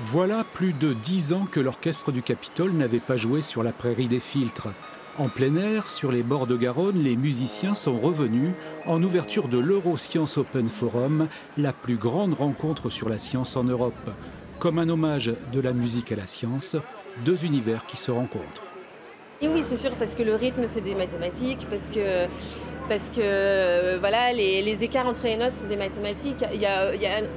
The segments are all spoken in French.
Voilà plus de 10 ans que l'orchestre du Capitole n'avait pas joué sur la prairie des Filtres. En plein air, sur les bords de Garonne, les musiciens sont revenus en ouverture de l'Euroscience Open Forum, la plus grande rencontre sur la science en Europe. Comme un hommage de la musique à la science, deux univers qui se rencontrent. Et oui, c'est sûr, parce que le rythme, c'est des mathématiques, parce que voilà, les écarts entre les notes sont des mathématiques. Il y a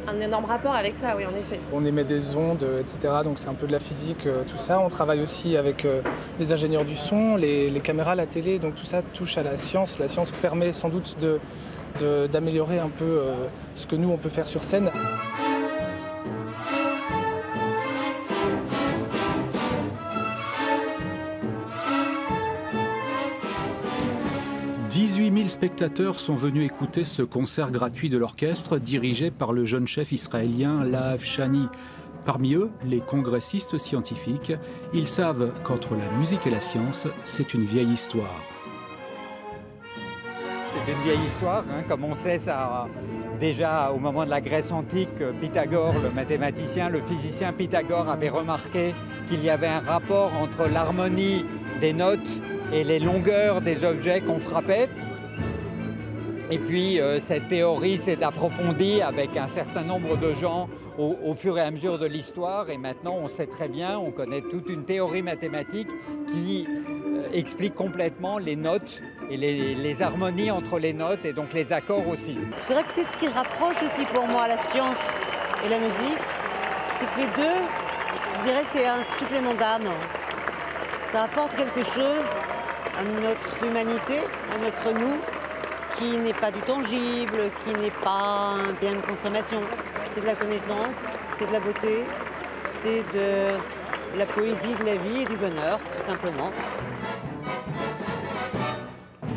un énorme rapport avec ça, oui, en effet. On émet des ondes, etc. Donc c'est un peu de la physique, tout ça. On travaille aussi avec les ingénieurs du son, les caméras, la télé. Donc tout ça touche à la science. La science permet sans doute d'améliorer un peu ce que nous, on peut faire sur scène. 18 000 spectateurs sont venus écouter ce concert gratuit de l'orchestre dirigé par le jeune chef israélien Lahav Shani. Parmi eux, les congressistes scientifiques, ils savent qu'entre la musique et la science, c'est une vieille histoire. C'est une vieille histoire, hein. Comme on sait, ça déjà au moment de la Grèce antique, Pythagore, le mathématicien, le physicien Pythagore avait remarqué qu'il y avait un rapport entre l'harmonie des notes et les longueurs des objets qu'on frappait. Et puis cette théorie s'est approfondie avec un certain nombre de gens au fur et à mesure de l'histoire. Et maintenant, on sait très bien, on connaît toute une théorie mathématique qui explique complètement les notes et les harmonies entre les notes et donc les accords aussi. Je dirais peut-être ce qui rapproche aussi pour moi la science et la musique, c'est que les deux, je dirais, c'est un supplément d'âme. Ça apporte quelque chose à notre humanité, à notre nous, qui n'est pas du tangible, qui n'est pas un bien de consommation. C'est de la connaissance, c'est de la beauté, c'est de la poésie de la vie et du bonheur, tout simplement.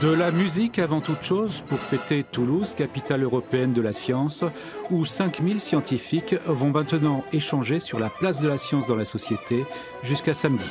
De la musique avant toute chose pour fêter Toulouse, capitale européenne de la science, où 5000 scientifiques vont maintenant échanger sur la place de la science dans la société jusqu'à samedi.